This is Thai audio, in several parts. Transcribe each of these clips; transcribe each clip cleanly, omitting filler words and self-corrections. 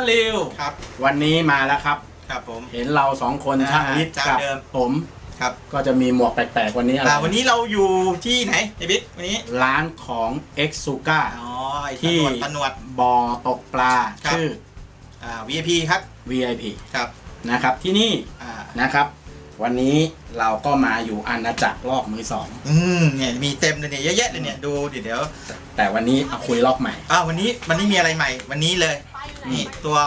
ร์ริวครับวันนี้มาแล้วครับครับผมเห็นเราสองคนช่างวิทย์กับผมครับก็จะมีหมวกแปลกๆวันนี้อะไรวันนี้เราอยู่ที่ไหนไอบิ๊กวันนี้ร้านของ X Suga ที่ตนวดบ่อตกปลาชื่อVIP ครับ VIP ครับนะครับที่นี่นะครับวันนี้เราก็มาอยู่อาณาจักรลอกมือสองเนี่ยมีเต็มเลยเนี่ยเยอะแยะเลยเนี่ยดูเดี๋ยวแต่วันนี้เอาคุยลอกใหม่วันนี้มีอะไรใหม่วันนี้เลยนี่ตัว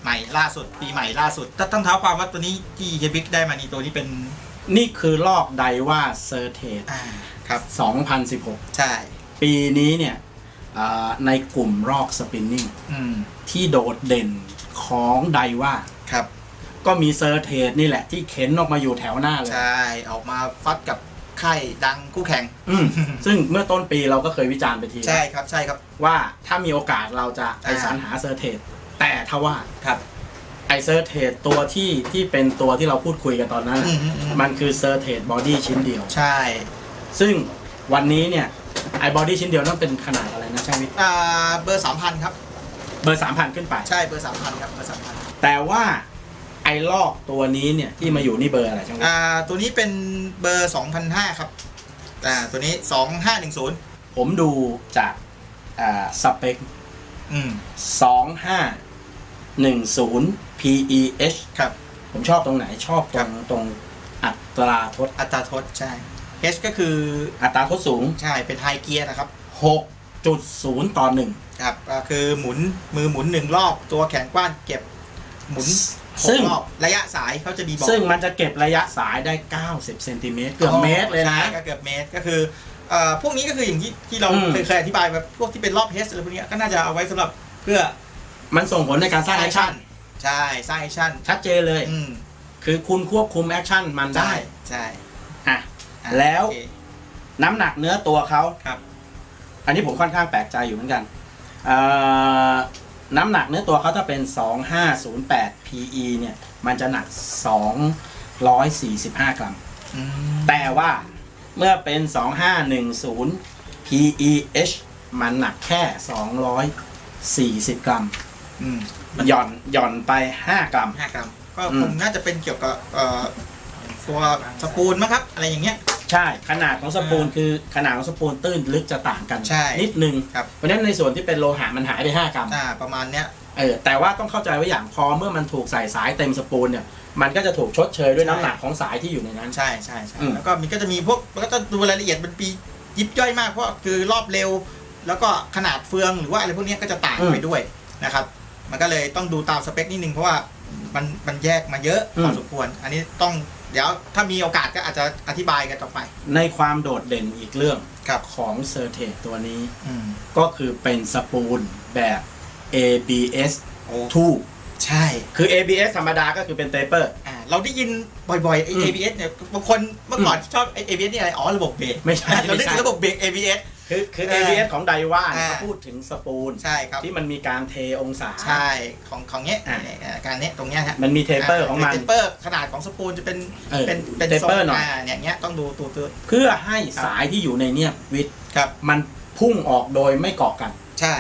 ใหม่ล่าสุดปีใหม่ล่าสุดต้องเท้าความว่าตัวนี้ที่เฮบิ๊กได้มานี่ตัวนี้เป็นนี่คือลอกไดว่าเซอร์เทสครับ2016ใช่ปีนี้เนี่ยในกลุ่มลอกสปินนิ่งที่โดดเด่นของไดว่าครับก็มีเซอร์เทสนี่แหละที่เข็นออกมาอยู่แถวหน้าเลยใช่ออกมาฟัดกับค่ายดังคู่แข่งซึ่งเมื่อต้นปีเราก็เคยวิจารณ์ไปทีใช่ครับใช่ครับว่าถ้ามีโอกาสเราจะไปสรรหาเซอร์เทสแต่ถ้าว่าครับไอเซอร์เทสตัวที่เป็นตัวที่เราพูดคุยกันตอนนั้นมันคือเซอร์เทสบอดี้ชิ้นเดียวใช่ซึ่งวันนี้เนี่ยไอบอดี้ชิ้นเดียวนั่นเป็นขนาดอะไรนะช่างวิทย์เบอร์ 3,000 ครับเบอร์ 3,000 ขึ้นไปใช่เบอร์ 3,000 ครับเบอร์ 3,000แต่ว่าไอลอกตัวนี้เนี่ยที่มาอยู่นี่เบอร์อะไรช่างวิทย์ตัวนี้เป็นเบอร์ 2,500 ครับตัวนี้ 2510ผมดูจากสเปค2510 PEH ครับผมชอบตรงไหนชอบตรงอัตราทดใช่ H ก็คืออัตราทดสูงใช่เป็นไฮเกียร์นะครับ 6.0 ต่อ 1ครับก็คือหมุนมือหมุน1รอบตัวแขนกว้านเก็บหมุนซึ่งระยะสายเขาจะมีบอกซึ่งมันจะเก็บระยะสายได้90เซนติเมตรเกือบเมตรเลยนะก็เกือบเมตรก็คือพวกนี้ก็คืออย่างที่เราเคยอธิบายแบบพวกที่เป็นรอบเฮสอะไรพวกนี้ก็น่าจะเอาไว้สำหรับเพื่อมันส่งผลในการสร้างแอคชั่นใช่สร้างแอคชั่นชัดเจนเลยคือคุณควบคุมแอคชั่นมันได้ใช่แล้วน้ำหนักเนื้อตัวเขาครับอันนี้ผมค่อนข้างแปลกใจอยู่เหมือนกันน้ำหนักเนื้อตัวเขาถ้าเป็น2508 PE เนี่ยมันจะหนัก245 กรัมแต่ว่าเมื่อเป็น2510 PEH มันหนักแค่240 กรัมหย่อนไป5 กรัมก็คงน่าจะเป็นเกี่ยวกับตัวสปูลมั้งครับอะไรอย่างเงี้ยใช่ขนาดของสปูลคือขนาดของสปูลตื้นลึกจะต่างกันนิดนึงเพราะฉะนั้นในส่วนที่เป็นโลหะมันหายไป5 กรัมประมาณเนี้ยแต่ว่าต้องเข้าใจไว้อย่างพอเมื่อมันถูกใส่สายเต็มสปูลเนี่ยมันก็จะถูกชดเชยด้วยน้ำหนักของสายที่อยู่ในนั้นใช่แล้วก็มันก็จะมีพวกมันก็ต้องดูรายละเอียดเป็นปียิบย่อยมากเพราะคือรอบเร็วแล้วก็ขนาดเฟืองหรือว่าอะไรพวกนี้ก็จะต่างไปด้วยนะครับมันก็เลยต้องดูตามสเปคนิดนึงเพราะว่ามันแยกมาเยอะพอสมควรอันนี้ต้องเดี๋ยวถ้ามีโอกาสก็อาจจะอธิบายกันต่อไปในความโดดเด่นอีกเรื่องของเซอร์เทสตัวนี้ก็คือเป็นสปูลแบบ ABS 2ใช่คือ ABS ธรรมดาก็คือเป็นเทปเปอร์เราได้ยินบ่อยๆ ABS เนี่ยบางคนเมื่อก่อนชอบ ABS นี่อะไรระบบเบรกไม่ใช่เราได้ยินระบบเบรก ABS คือ ABS ของไดว่าเขาพูดถึงสปูลใช่ครับที่มันมีการเทองศาใช่ของเนี้ยการเนี้ยตรงเนี้ยฮะมันมีเทปเปอร์ของมันเทปเปอร์ขนาดของสปูลจะเป็นเทปเปอร์หน่อยเนี่ยเนี้ยต้องดูตัวเพื่อให้สายที่อยู่ในเนี้ยวิทย์มันพุ่งออกโดยไม่เกาะกันใช่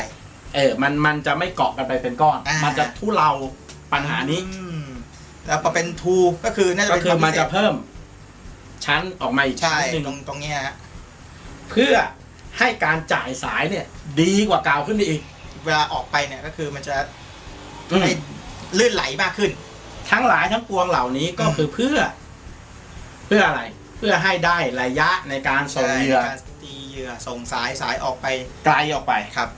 มันจะไม่เกาะกันไปเป็นก้อนมันจะทุเลาปัญหานี้แล้วพอเป็นทูก็คือน่าจะเป็นมันจะเพิ่มชั้นออกมาอีกชั้นนึงตรงเนี้ยเพื่อให้การจ่ายสายเนี่ยดีกว่าเก่าขึ้นไปอีกเวลาออกไปเนี่ยก็คือมันจะให้ลื่นไหลมากขึ้นทั้งหลายทั้งปวงเหล่านี้ก็คือเพื่ออะไรเพื่อให้ได้ระยะในการส่งเหยื่อตีเหยื่อส่งสายออกไปไกลออกไปครับ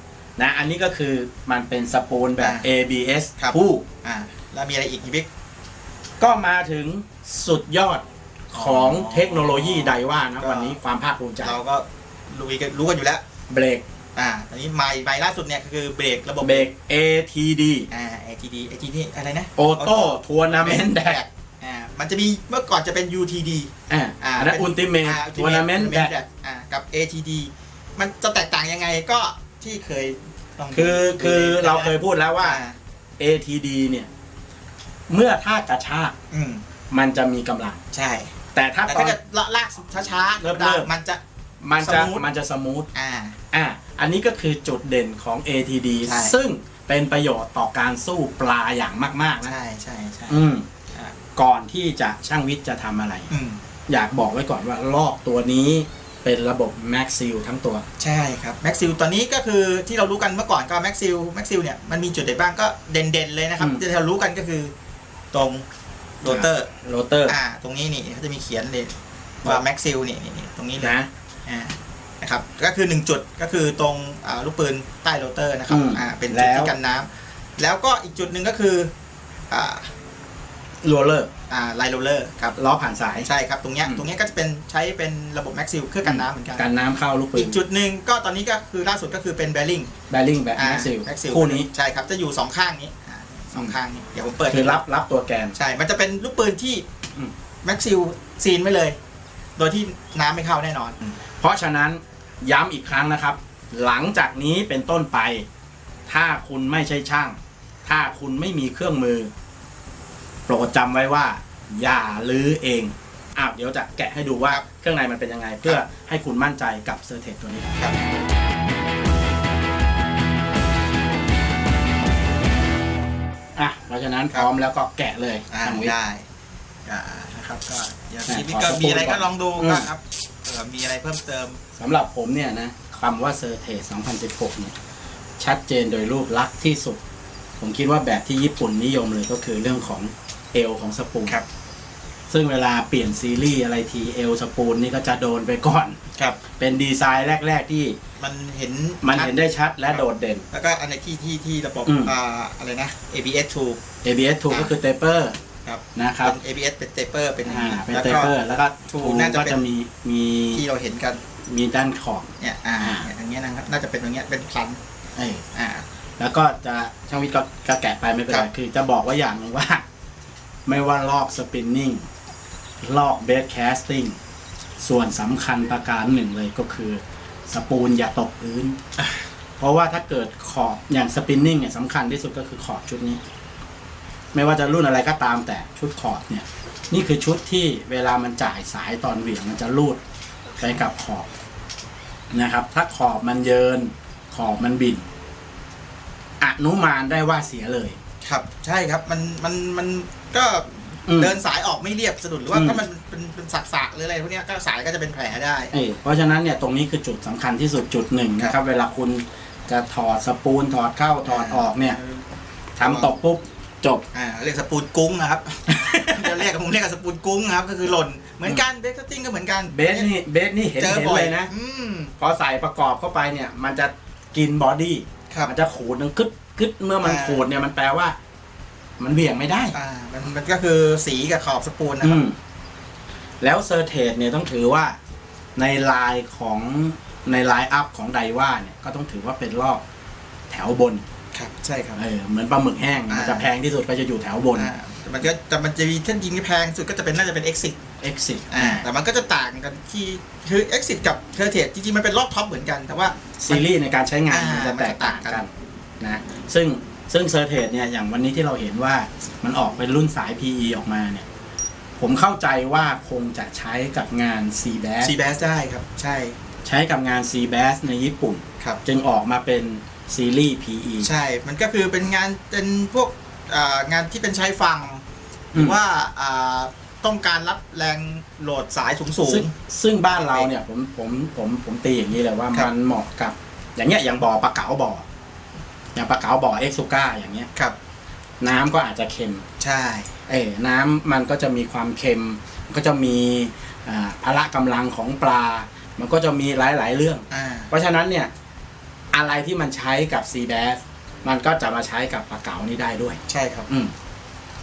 นะอันนี้ก็คือมันเป็นสปูลแบบ ABS คู่แล้วมีอะไรอีกบิ๊กก็มาถึงสุดยอดของเทคโนโลยีไดว่านะวันนี้ความภาคภูมิใจเราก็รู้กันอยู่แล้วเบรกอันนี้ใหม่ล่าสุดเนี่ยคือเบรกระบบเบรก ATD ATD นี่อะไรนะ Auto Tournament Drag มันจะมีเมื่อก่อนจะเป็น UTD อันนั้น Ultimate Tournament Drag กับ ATD มันจะแตกต่างยังไงก็ที่เคยคือเราเคยพูดแล้วว่า ATD เนี่ยเมื่อท่ากระชากมันจะมีกำลังใช่แต่ถ้าตอนลากช้าๆเริ่มมันจะสมูทอันนี้ก็คือจุดเด่นของ ATD ซึ่ง เป็นประโยชน์ต่อการสู้ปลาอย่างมากๆนะ ใช่ใช่ใช่ ก่อนที่จะช่างวิทย์จะทำอะไรอยากบอกไว้ก่อนว่าลอกตัวนี้เป็นระบบ Max Seal ทั้งตัวใช่ครับ Max Seal ตอนนี้ก็คือที่เรารู้กันเมื่อก่อนก็ Max Seal เนี่ยมันมีจุดเด่นบ้างก็เด่นๆเลยนะครับที่เรารู้กันก็คือตรงโรเตอร์ตรงนี้นี่เขาจะมีเขียนเลยว่า Max Seal นี่ตรงนี้เลยนะครับก็คือ1จุดก็คือตรงลูกปืนใต้โรเตอร์นะครับเป็นจุดที่กันน้ำแล้วก็อีกจุดหนึ่งก็คือโรลเลอร์ไลน์โรลเลอร์ครับล้อผ่านสายใช่ครับตรงเนี้ยก็จะเป็นใช้เป็นระบบ Max Seal เครื่องกันน้ำเหมือนกันกันน้ำเข้าลูกปืนอีกจุดหนึ่งก็ตอนนี้ก็คือล่าสุดก็คือเป็นแบริ่งแบบ Max Seal คู่นี้ใช่ครับจะอยู่2ข้างนี้2ข้างนี้เดี๋ยวผมเปิดคือรับตัวแกนใช่มันจะเป็นลูกปืนที่ Max Seal ซีนไว้เลยโดยที่น้ำไม่เข้าแน่นอนเพราะฉะนั้นย้ำอีกครั้งนะครับหลังจากนี้เป็นต้นไปถ้าคุณไม่ใช่ช่างถ้าคุณไม่มีเครื่องมือโปรดจำไว้ว่าอย่าลื้อเองเดี๋ยวจะแกะให้ดูว่าเครื่องในมันเป็นยังไงเพื่อให้คุณมั่นใจกับเซอร์เทสตัวนี้เพราะฉะนั้นพร้อมแล้วก็แกะเลยได้นะครับก็อย่างนี้ก็มีอะไรก็ลองดูครับมีอะไรเพิ่มเติมสำหรับผมเนี่ยนะคำว่าเซอร์เทส2016เนี่ยชัดเจนโดยรูปลักษณ์ที่สุดผมคิดว่าแบบที่ญี่ปุ่นนิยมเลยก็คือเรื่องของเอวของสปูลซึ่งเวลาเปลี่ยนซีรีส์อะไรทีเอลสปูลนี่ก็จะโดนไปก่อนเป็นดีไซน์แรกๆที่มันเห็นได้ชัดและโดดเด่นแล้วก็อันที่ระบบอะไรนะ ABS2 ก็คือเตเปอร์นะครับเป็น ABS เป็นเตเปอร์เป็นเตเปอร์แล้วก็ทูน่าจะมีที่เราเห็นกันมีด้านขอบเนี่ยอย่างเงี้ยนะครับน่าจะเป็นตรงเนี้ยเป็นพันแล้วก็จะช่างวิทย์ก็แกะไปไม่เป็นไรคือจะบอกว่าอย่างนึงว่าไม่ว่าลอกสปินนิ่งลอกเบสแคสติ้งส่วนสำคัญประการหนึ่งเลยก็คือสปูลอย่าตกพื้นเพราะว่าถ้าเกิดขอบอย่างสปินนิ่งเนี่ยสำคัญที่สุดก็คือขอบชุดนี้ไม่ว่าจะรุ่นอะไรก็ตามแต่ชุดขอบเนี่ยนี่คือชุดที่เวลามันจ่ายสายตอนเหวี่ยงมันจะลูดไปกับขอบนะครับถ้าขอบมันเยินขอบมันบินอนุมานได้ว่าเสียเลยครับใช่ครับมันก็เดินสายออกไม่เรียบสะดุดหรือว่าถ้ามันเป็นสักๆหรืออะไรพวกนี้ก็สายก็จะเป็นแผลได้เพราะฉะนั้นเนี่ยตรงนี้คือจุดสำคัญที่สุดจุดหนึ่งนะครับเวลาคุณจะถอดสปูลถอดเข้าถอดออกเนี่ยทำตกปุ๊บจบเรียกสปูลกุ้งนะครับผมเรียกสปูลกุ้งครับก็คือหล่นเหมือนกันเบสติ้งก็เหมือนกันเบสนี่เห็นเลยนะพอใส่ประกอบเข้าไปเนี่ยมันจะกินบอดี้มันจะขูดนึงกึดเมื่อมันขูดเนี่ยมันแปลว่ามันเบี่ยงไม่ได้มันก็คือสีกับขอบสปูลนะครับแล้วเซอร์เทสเนี่ยต้องถือว่าในไลน์อัพของไดว่าเนี่ยก็ต้องถือว่าเป็นรอบแถวบนครับใช่ครับเหมือนปลาหมึกแห้งมันจะแพงที่สุดก็จะอยู่แถวบนมันจะมีท่านยิงที่แพงสุดก็จะเป็นน่าจะเป็น Exit แต่มันก็จะต่างกันที่คือ Exit กับเซอร์เทสจริงๆมันเป็นรอบท็อปเหมือนกันแต่ว่าซีรีส์ในการใช้งานมันจะแตกต่างกันนะซึ่งเซอร์เทสเนี่ยอย่างวันนี้ที่เราเห็นว่ามันออกเป็นรุ่นสาย PE ออกมาเนี่ยผมเข้าใจว่าคงจะใช้กับงาน C-Bass ได้ครับใช้กับงาน C-Bass ในญี่ปุ่นจึงออกมาเป็นซีรีส์ PE ใช่มันก็คือเป็นงานเป็นพวกงานที่เป็นใช้ฟังหรือว่าต้องการรับแรงโหลดสายสูงซึ่งบ้านเราเนี่ยผมตีอย่างนี้เลยว่ามันเหมาะกับอย่างเงี้ยอย่างบ่อปลาเก๋าบ่ออย่างปลาเก๋าบ่อเอ็กซูก้าอย่างเงี้ยน้ำก็อาจจะเค็มใช่น้ำมันก็จะมีความเค็มก็จะมีพละกำลังของปลามันก็จะมีหลายเรื่องเพราะฉะนั้นเนี่ยอะไรที่มันใช้กับซีแบสมันก็จะมาใช้กับปลาเก๋านี่ได้ด้วยใช่ครับ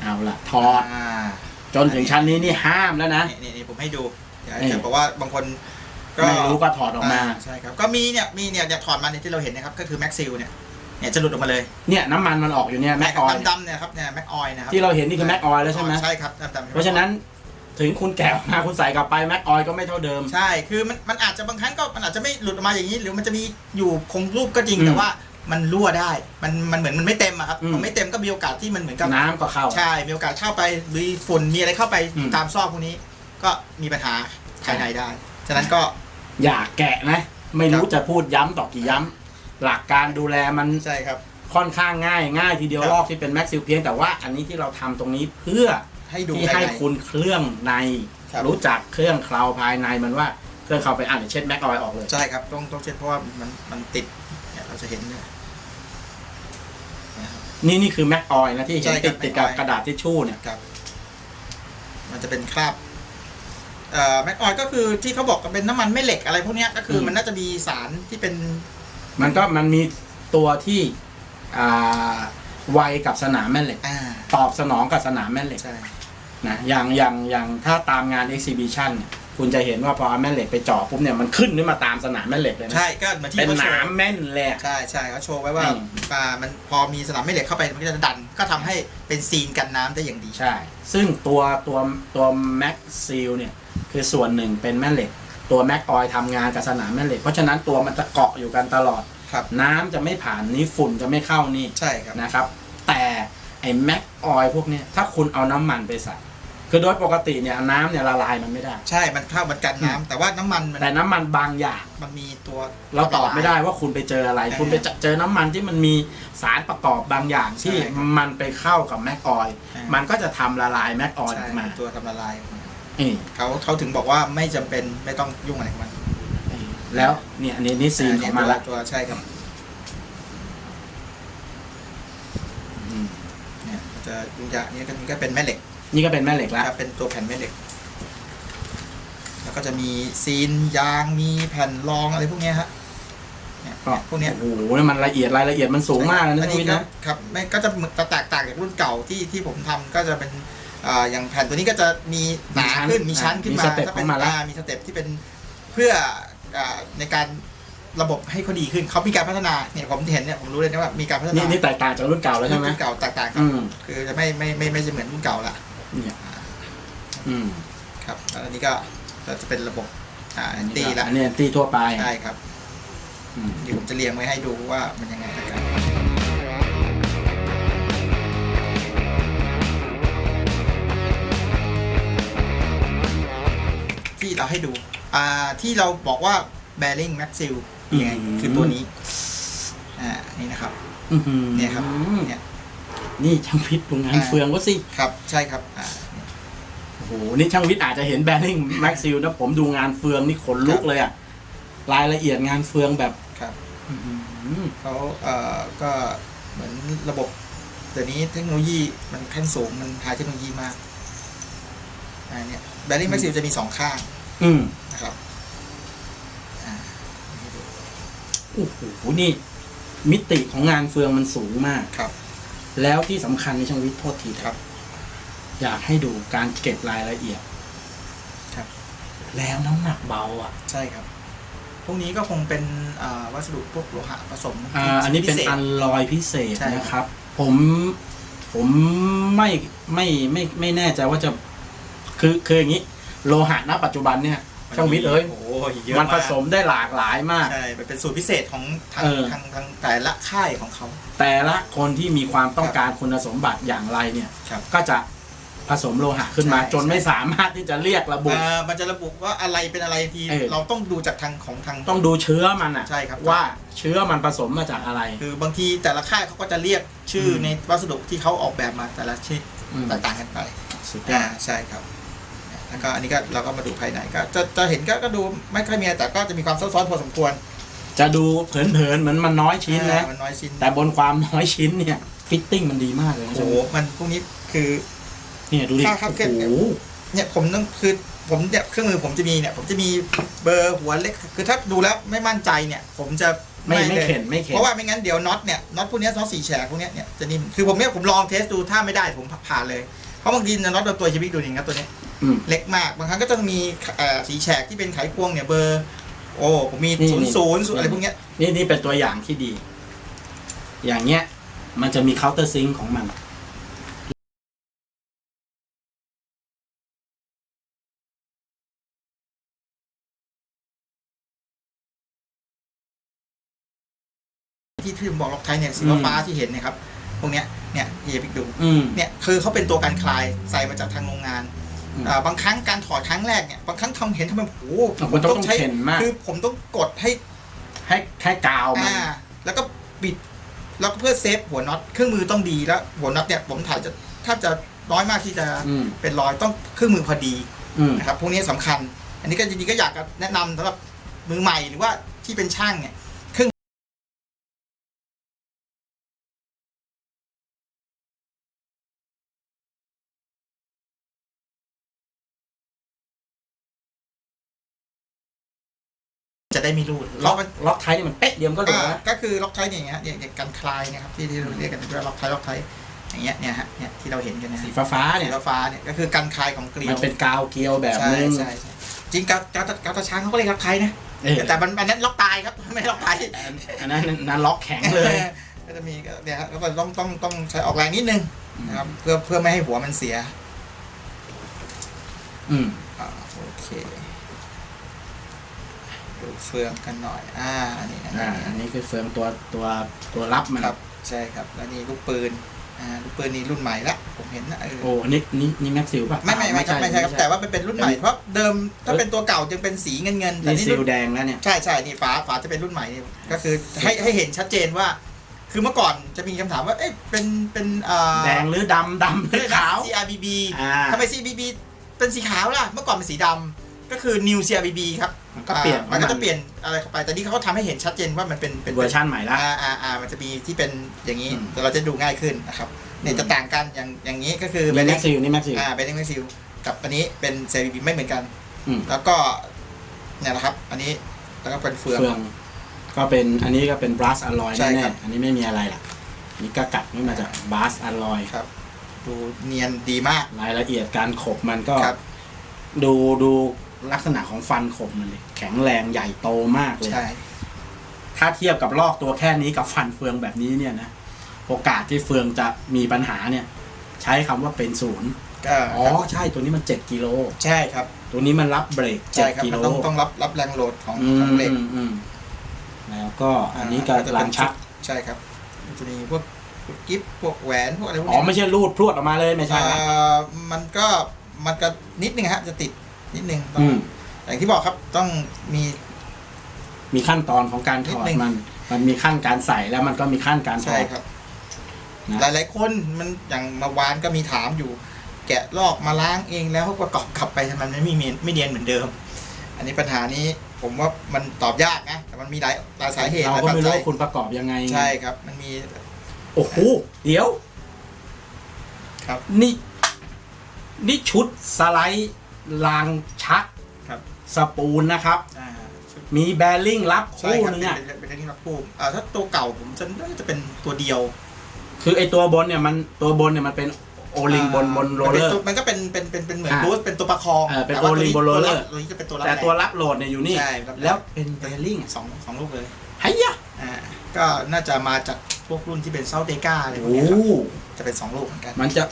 เอาละถอดจนถึงชั้นนี้นี่ห้ามแล้วนะนี่ผมให้ดูแต่บอกว่าบางคนก็ไม่รู้ก็ถอดออกมาใช่ครับก็มีเนี่ยถอดมาเนี่ยที่เราเห็นนะครับก็คือแม็กซิลเนี่ยจะหลุดออกมาเลยเนี่ยน้ำมันมันออกอยู่เนี่ยแม็กออยดำเนี่ยครับเนี่ยแม็กออยนะครับที่เราเห็นนี่คือแม็กออยแล้วใช่ไหมใช่ครับเพราะฉะนั้นถึงคุณแกะออกมาคุณใส่กลับไปแม็กออยก็ไม่เท่าเดิมใช่คือมันอาจจะบางครั้งก็มันอาจจะไม่หลุดออกมาอย่างนี้หรือมันจะมีอยู่คงรูปก็จริงแต่ว่ามันรั่วได้มันเหมือนมันไม่เต็มอะครับมันไม่เต็มก็มีโอกาสที่มันเหมือนกับน้ำก็เข้าใช่มีโอกาสเข้าไปมีฝุ่นมีอะไรเข้าไปตามซอกพวกนี้ก็มีปัญหาภายในได้ฉะนั้นก็อย่าแกะนะไม่รู้จะพูดย้ำต่อกี่ย้ำหลักการดูแลมันใช่ครับ ค่อนข้างง่ายทีเดียว ครับ ลอกที่เป็นแม็กซิลเพียงแต่ว่าอันนี้ที่เราทำตรงนี้เพื่อ ให้ดู ที่ให้ ภายใน คุณเครื่องใน ครับ รู้จักเครื่องเคลาภายในมันว่าเครื่องเคลาไปเช็ดแม็กออยล์ออกเลย ใช่ครับต้องเช็ดเพราะว่ามันติดเนี่ยเราจะเห็นเนี่ย นี่คือแม็กออยล์นะที่เห็น ใช่ครับ ติดกับ Mac Oil กระดาษทิชชู่เนี่ย ครับมันจะเป็นคราบแม็กออยก็คือที่เขาบอกเป็นน้ำมันแม่เหล็กอะไรพวกเนี้ยก็คือมันน่าจะมีสารที่เป็น มันมีตัวที่ไวกับสนามแม่เหล็ก ตอบสนองกับสนามแม่เหล็ก ใช่ นะอย่างถ้าตามงาน exhibition เนี่ยคุณจะเห็นว่าพอเอาแม่เหล็กไปจ่อปุ๊บเนี่ยมันขึ้นมาตามสนามแม่เหล็กเลยนะ ใช่ก็เหมือนที่ เป็น เขา ห โช นาม ว์ แม่นแหลก ใช่เขาโชว์ไว้ว่ามันพอมีสนามแม่เหล็กเข้าไปมันก็จะดันก็ทำให้เป็นซีนกันน้ำได้อย่างดี ใช่ ซึ่งตัวแม็กซีลเนี่ยคือส่วนหนึ่งเป็นแม่เหล็ก ตัวแม็กออยล์ทำงานกับสนามแม่เหล็ก เพราะฉะนั้นตัวมันจะเกาะอยู่กันตลอด ครับ น้ำจะไม่ผ่านนี้ฝุ่นจะไม่เข้านี่ ใช่ครับ นะครับ แต่ไอ้แม็กออยล์พวกเนี้ยถ้าคุณเอาน้ำมันไปใส่คือโดยปกติเนี่ยน้ำเนี่ยละลายมันไม่ได้ ใช่มันเข้ามันกันน้ำแต่ว่าน้ำมัน แต่น้ำมันบางอย่าง มันมีตัว เราตอบไม่ได้ว่าคุณไปเจออะไร ใช่ คุณไปเจอน้ำมันที่มันมีสารประกอบบางอย่างที่ ใช่ครับ มันไปเข้ากับแม็กออยล์ ใช่ มันก็จะทำละลายแม็กออยล์อ ใช่ อกมา ตัวทำละลาย นี่ เขาถึงบอกว่าไม่จำเป็นไม่ต้องยุ่งอะไรกับมัน แล้วเนี่ยอันนี้ซีนของมันละ ตัวใช่ครับ อืม เนี่ยจะดูจากนี้ก็เป็นแม่เหล็ก นี่ก็เป็นแม่เหล็กแล้ว ครับเป็นตัวแผ่นแม่เหล็ก แล้วก็จะมีซีนยางมีแผ่นรองอะไรพวกเนี้ยฮะเนี่ย ก็ พวกเนี้ย โอ้โหเนี่ยมันละเอียดรายละเอียดมันสูงมากเลยนะ อัน พี่ นี้ วิทย์นะ ครับไม่ก็จะแตกต่างจากรุ่นเก่าที่ผมทำก็จะเป็นอย่างแผ่นตัวนี้ก็จะมีหนาขึ้นมีชั้นขึ้นมา มีสเต็ป ถ้า ข เป็ อน งมันละ มีสเต็ปที่เป็นเพื่อในการระบบให้เขาดีขึ้นเขามีการพัฒนาเนี่ยผมเห็นเนี่ยผมรู้เลยนะว่ามีการพัฒนา นี่แตกต่างจากรุ่นเก่าแล้วใช่ไหม รุ่นเก่าแตกต่างครั อื บ ม คือจะไม่จะเหมือนรุ่นเก่าละ เนี่ยอืม ครับแล้วอันนี้ก็จะเป็นระบบแอนตี้ละ อันนี้แอนตี้ทั่วไป ใช่ครับ อืม เดี๋ยวผมจะเรียงไว้ให้ดูว่ามันยังไงกันที่เราให้ดูที่เราบอกว่า bearing maxil ยังไงคือตัวนี้นี่นะครับ อื้อหือ เนี่ยครับเนี่ย นี่ช่างวิทย์โรงงานเฟืองก็สิ ครับใช่ครับโอ้โห นี่ช่างวิทย์อาจจะเห็นแบริ่งแม็กซิลนะผมดูงานเฟืองนี่ขนลุกเลยอะรายละเอียดงานเฟืองแบบ ครับ อื้อหือ เขาก็เหมือนระบบเดี๋ยวนี้เทคโนโลยีมันขั้นสูงมันไฮเทคโนโลยีมากเนี่ย bearing maxil จะมีสองข้าง อืม นะครับ โอ้โห นี่ มิติของงานเฟืองมันสูงมาก ครับ แล้วที่สำคัญในช่างวิทย์โทษทีครับ อยากให้ดูการเก็บรายละเอียด ครับ แล้วน้ำหนักเบาอ่ะ ใช่ครับ พวกนี้ก็คงเป็นวัสดุพวกโลหะผสม อันนี้เป็น พิศษ อัลลอยพิเศษ ใช่ครับ นะครับ ผมไม่แน่ใจว่าจะคืออย่างนี้ โลหะณปัจจุบันเนี่ยช่างวิทย์เอ้ย โอ้ยเยอะ มันผ มาก สมได้หลากหลายมาก ใช่มันเป็นสูตรพิเศษของทาง เออ ทางแต่ละค่ายของเขา แต่ละคนที่มีความต้องการคุณสมบัติอย่างไรเนี่ย ครับ ก็จะผสมโลหะขึ้นมา ใช่ จนไม่สามารถที่จะเรียกระบุ มันจะระบุว่าอะไรเป็นอะไรที เราต้องดูจากทางทาง ต้องดูเชื้อมันอ่ะ ใช่ครับ ว่าเชื้อมันผสมมาจากอะไร คือบางทีแต่ละค่ายเขาก็จะเรียกชื่อในวัสดุที่เขาออกแบบมาแต่ละชนิด อืม แตกต่างกันไป สุดยอด ใช่ครับแล้วก็อันนี้ก็เราก็มาดูภายในก็จะเห็นก็ดูไม่ค่อยมีแต่ก็จะมีความซับซ้อนพอสมควร จะดูเผินๆเหมือนมันน้อยชิ้นนะ มันน้อยชิ้น แต่บนความน้อยชิ้นเนี่ยฟิตติ้งมันดีมากเลยนะ โอ้โหมันพวกนี้คือ เนี่ยดูดิ ครับ โอ้โห เนี่ยผมต้องคือผมเนี่ยเครื่องมือผมจะมีเนี่ยผมจะมีเบอร์หัวเล็กคือถ้าดูแล้วไม่มั่นใจเนี่ยผมจะ ไม่ ลย เข็นไม่เข็น เพราะว่าไม่งั้นเดี๋ยวน็อตพวกเนี้ยน็อต4แฉกพวกเนี้ยเนี่ยจะนิ่มคือผมลองเทสดูถ้าไม่ได้ผมผ่านเลยเพราะบางทีน็อตตัวชีวิตดูอย่างเงี้ยตัวเนี้ย อืม เล็กมากบางครั้งก็ต้องมี4แฉกที่เป็นไขควงเนี่ยเบอร์โอ้ผมมี นี่ 00อะไรพวกเนี้ย นี่เป็นตัวอย่างที่ดี อย่างเงี้ยมันจะมีเคาน์เตอร์ซิงค์ของมันที่ผมบอกล็อกไทยเนี่ยสีฟ้าที่เห็นเนี่ยครับพวกเนี้ยเนี่ยเฮียพิกดู อืม เนี่ยคือเขาเป็นตัวการคลายใส่มาจากทางโรงงาน อืม บางครั้งการถอดครั้งแรกเนี่ยบางครั้งเห็นทำไมโอ้โห มันต้องเข็นมาก คือผมต้องกดให้ ให้กาวมัน แล้วก็บิด แล้วก็เพื่อเซฟหัวน็อตเครื่องมือต้องดีแล้วหัวน็อตเนี่ยผมถ่ายจะถ้าจะน้อยมากที่จะเป็นรอยต้องเครื่องมือพอดีนะครับพวกนี้สำคัญอันนี้ก็จริงๆก็อยากจะแนะนำสำหรับมือใหม่หรือว่าที่เป็นช่างเนี่ยจะได้ไม่รูดล็อกไทยนี่มันเป๊ะเดียวก็หลุดนะก็คือล็อกไทยอย่างเงี้ยอย่างการคลายนะครับที่เราเรียกกันว่าล็อกไทยอย่างเงี้ยเนี่ยฮะเนี่ยที่เราเห็นกันนะสีฟ้าเนี่ยก็คือการคลายของเกลียวมันเป็นกาวเกลียวแบบนึงใช่จริงกาวตาช้างเขาก็เรียกล็อกไทยนะแต่อันนั้นล็อกตายครับไม่ล็อกไทยอันนั้นล็อกแข็งเลยก็จะมีเนี่ยครับก็ต้องใช้ออกแรงนิดนึงนะครับเพื่อไม่ให้หัวมันเสียโอเคดูเฟืองกันหน่อยอันนี้คือเฟืองตัวรับมันครับใช่ครับแล้วนี่ลูกปืนลูกปืนนี่รุ่นใหม่ละผมเห็นนะโอ้นี่แม็กซิลป่ะไม่ใช่ครับแต่ว่าเป็นรุ่นใหม่เพราะเดิมถ้าเป็นตัวเก่าจะเป็นสีเงินแต่นี่ซิลแดงแล้วเนี่ยใช่นี่ฝาจะเป็นรุ่นใหม่นี่ก็คือให้เห็นชัดเจนว่าคือเมื่อก่อนจะมีคำถามว่าเอ๊ะเป็นแดงหรือดำหรือขาว CRBB ทำไม CRBB เป็นสีขาวล่ะเมื่อก่อนเป็นสีดำก็คือ New CRBB ครับมันก็จะเปลี่ยนอะไรเข้าไปแต่นี่เขาทำให้เห็นชัดเจนว่ามันเป็นเวอร์ชันใหม่ละมันจะมีที่เป็นอย่างนี้แต่เราจะดูง่ายขึ้นนะครับเนี่ยจะต่างกันอย่างนี้ก็คือเป็นแม็กซิลนี่แม็กซิลเป็นแม็กซิลกับอันนี้เป็น CRBB ไม่เหมือนกันแล้วก็เนี่ยนะครับอันนี้แล้วก็เป็นเฟืองก็เป็นอันนี้ก็เป็นบลัสอลลอยแน่ๆอันนี้ไม่มีอะไรล่ะนี่ก็กัดนี่มาจากบลัสอลลอยครับดูเนียนดีมากรายละเอียดการขบมันก็ดูลักษณะของฟันขบมันเลยแข็งแรงใหญ่โตมากเลยถ้าเทียบกับลอกตัวแค่นี้กับฟันเฟืองแบบนี้เนี่ยนะโอกาสที่เฟืองจะมีปัญหาเนี่ยใช้คำว่าเป็นศูนย์ใช่ตัวนี้มัน7กิโลใช่ครับตัวนี้มันรับเบรก7กิโลต้องรับแรงโหลดของเบรกแล้วก็อันนี้ก็ลานชักใช่ครับจะมีพวกกิ๊บพวกแหวนพวกอะไรพวกนี้ไม่ใช่รูดพรวดออกมาเลยไม่ใช่มันก็นิดนึงฮะจะติดนิดนึงอย่างที่บอกครับต้องมีขั้นตอนของการถอดมันมีขั้นการใส่แล้วมันก็มีขั้นการถอดใช่ครับหลายๆคนมันอย่างมาวานก็มีถามอยู่แกะลอกมาล้างเองแล้วประกอบกลับไปมันไม่เนียนเหมือนเดิมอันนี้ปัญหานี้ผมว่ามันตอบยากนะแต่มันมีหลายสาเหตุเราก็ไม่รู้ว่าคุณประกอบยังไงใช่ครับมันมีโอ้โหเดี๋ยวครับนี่ชุดสไลด์รางชักสปูนนะครับมีแบริ่งรับคู่นึงอ่ะเป็นแบริ่งรับคู่ถ้าตัวเก่าผมจะเป็นตัวเดียวคือไอตัวบนเนี่ยมันเป็นโอลิงบนโรลเลอร์มันก็เป็นเหมือนบูสเป็นตัวประคองเป็นโอลิงบนโรลเลอร์แต่ตัวรับโหลดเนี่ยอยู่นี่แล้วเป็นแบริ่งสองลูกเลยไฮ้ยะก็น่าจะมาจากพวกรุ่นที่เป็นเซาเดก้าอะไรพวกนี้จะเป็น2ลูกเหมือนกันมันจะ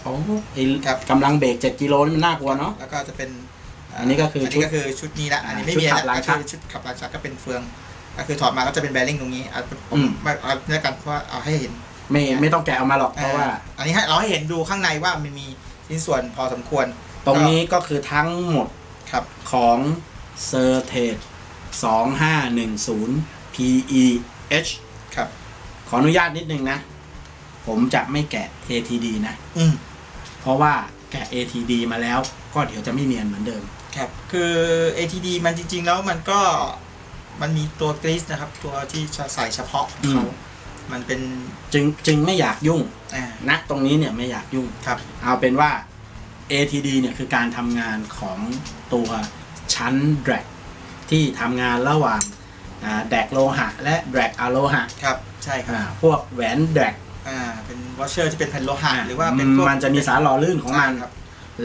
กำลังเบรก7กิโลนี่มันน่ากลัวเนาะแล้วก็จะเป็นอันนี้ก็คือชุดนี้ละอันนี้ไม่มีอะไรชุดขับล้างชักก็เป็นเฟืองก็คือถอดมาก็จะเป็นแบริ่งตรงนี้ผมเอาเนื้อกันเพราะเอาให้เห็นไม่ต้องแกะออกมาหรอกเพราะว่าอันนี้เราให้เห็นดูข้างในว่ามันมีชิ้นส่วนพอสมควรตรงนี้ก็คือทั้งหมดของเซอร์เทส2510 PEH ครับขออนุญาตนิดนึงนะผมจะไม่แกะ ATD นะเพราะว่าแกะ ATD มาแล้วก็เดี๋ยวจะไม่เนียนเหมือนเดิมครับคือ ATD มันจริงๆแล้วมันมีตัวกริสนะครับตัวที่ใส่เฉพาะของเขามันเป็นจึงไม่อยากยุ่งนะตรงนี้เนี่ยไม่อยากยุ่งครับเอาเป็นว่า ATD เนี่ยคือการทำงานของตัวชั้นแดรกที่ทำงานระหว่างแดกโลหะและแดกอะโลหะครับใช่ครับพวกแหวนแดกเป็นวอชเชอร์ที่เป็นแผ่นโลหะหรือว่าเป็นมันจะมีสารหล่อลื่นของมัน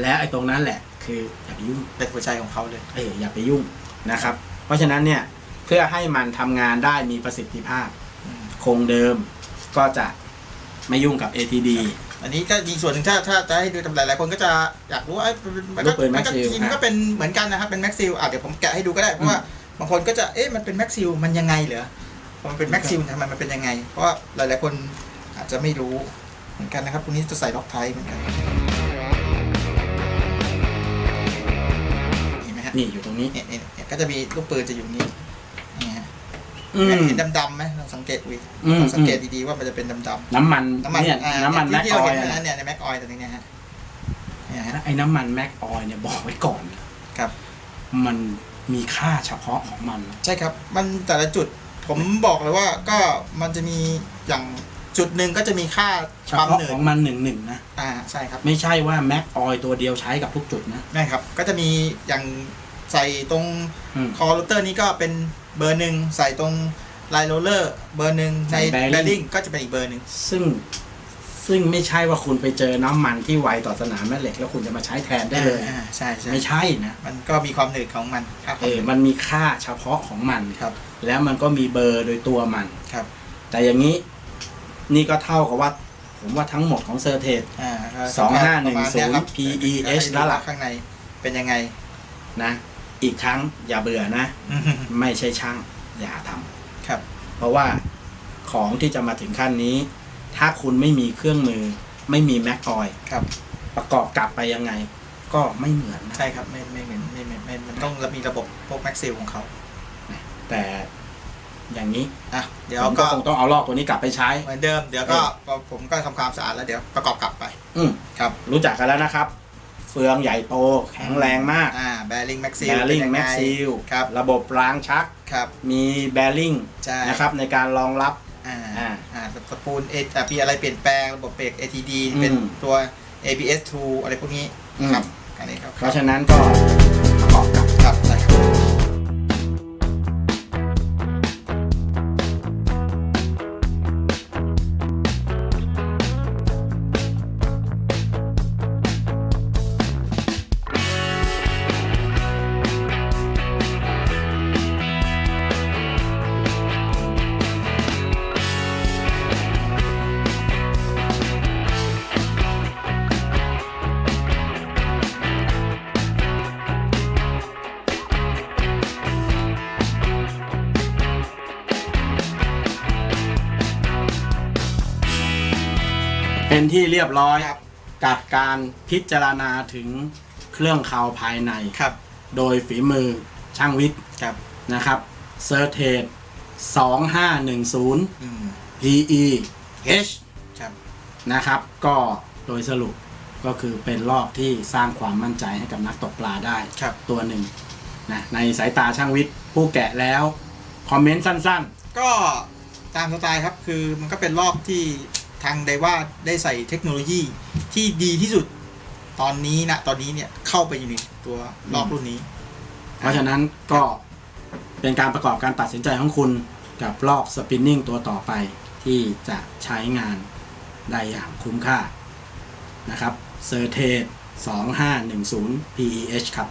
และไอ้ตรงนั้นแหละคืออย่าไปยุ่งเป็นหัวใจของเขาเลยอย่าไปยุ่งนะครับเพราะฉะนั้นเนี่ยเพื่อให้มันทำงานได้มีประสิทธิภาพคงเดิมก็จะไม่ยุ่งกับ ATD อันนี้ก็มีส่วนหนึ่งถ้าจะให้ดูหลายคนก็จะอยากรู้ว่ามันก็จริงก็เป็นเหมือนกันนะครับเป็นแม็กซิลเดี๋ยวผมแกะให้ดูก็ได้เพราะว่าบางคนก็จะมันเป็นแม็กซิลมันยังไงเหรอมันเป็นแม็กซิลทำไมมันเป็นยังไงเพราะว่าหลายๆคนอาจจะไม่รู้เหมือนกันนะครับตรงนี้จะใส่ล็อกไทเหมือนกันนี่อยู่ตรงนี้เนี่ยก็จะมีลูกปืนจะอยู่นี้นี่ฮะ เห็นดำๆไหมลองสังเกตสังเกตดีๆว่ามันจะเป็นดำๆน้ำมันเนี่ยน้ำมันแม็ก ที่ อ เรา อ เห็ ย น ล์ เนี่ยในแม็กออยล์ตัวนี้ฮะไอ้น้ำมันแม็กออยล์เนี่ยบอกไว้ก่อน ครับ มันมีค่าเฉพาะของมัน ใช่ครับมันแต่ละจุดผมบอกเลยว่าก็มันจะมีอย่างจุดหนึ่งก็จะมีค่า เฉ ความ พาะ หนืด ของมันหนึ่งนะ ใช่ครับ ไม่ใช่ว่าแม็กออยล์ตัวเดียวใช้กับทุกจุดนะ ไม่ครับก็จะมีอย่างใส่ตรงคอโรเตอร์นี้ก็เป็นเบอร์หนึ่งใส่ตรงไลน์โรลเลอร์เบอร์หนึ่งในแบริ่งก็จะเป็นอีกเบอร์หนึ่งซึ่งไม่ใช่ว่าคุณไปเจอน้ำมันที่ไวต่อสนามแม่เหล็กแล้วคุณจะมาใช้แทนได้เลย ใช่ไม่ใช่นะ มันก็มีความหนืดของมันมันมีค่าเฉพาะของมัน ครับ แล้วมันก็มีเบอร์โดยตัวมัน ครับ แต่อย่างนี้นี่ก็เท่ากับว่าผมว่าทั้งหมดของเซอร์เทส2510 PEH แล้วล่ะ ข้างในเป็นยังไงนะอีกครั้งอย่าเบื่อนะ ไม่ใช่ช่างอย่าทำครับเพราะว่าของที่จะมาถึงขั้นนี้ถ้าคุณไม่มีเครื่องมือไม่มีแม็กออยล์ประกอบกลับไปยังไงก็ไม่เหมือนนะใช่ครับไม่เหมือนมันต้องมีระบบพวกแม็กซิลของเขาแต่อย่างนี้เดี๋ยวก็คงต้องเอาลอกตัวนี้กลับไปใช้เหมือนเดิมเดี๋ยวก็ผมก็ทำความสะอาดแล้วเดี๋ยวประกอบกลับไปครับรู้จักกันแล้วนะครับเฟืองใหญ่โตแข็งแรงมากแบริ่งแม็กซิลครับระบบรางชักครับมีแบริ่งนะครับในการรองรับสปูลมีอะไรเปลี่ยนแปลงระบบเบรก ATD เป็นตัว ABS2 อะไรพวกนี้ครับอันนี้ครับเพราะฉะนั้นก็ประกอบกับครับใช่ครับเป็นที่เรียบร้อยกับการพิจารณาถึงเครื่องเคาภายในโดยฝีมือช่างวิทย์นะครับเซอร์เทส2510 PEH นะครับก็โดยสรุปก็คือเป็นรอบที่สร้างความมั่นใจให้กับนักตกปลาได้ตัวหนึ่งนะในสายตาช่างวิทย์ผู้แกะแล้วคอมเมนต์สั้นๆก็ตามสไตล์ครับคือมันก็เป็นรอบที่ทางไดว่าได้ใส่เทคโนโลยีที่ดีที่สุดตอนนี้เนี่ยเข้าไปอยู่ในตัวรอบรุ่นนี้เพราะฉะนั้นก็เป็นการประกอบการตัดสินใจของคุณกับรอบสปินนิ่งตัวต่อไปที่จะใช้งานได้อย่างคุ้มค่านะครับเซอร์เทส2510 PEH ครับ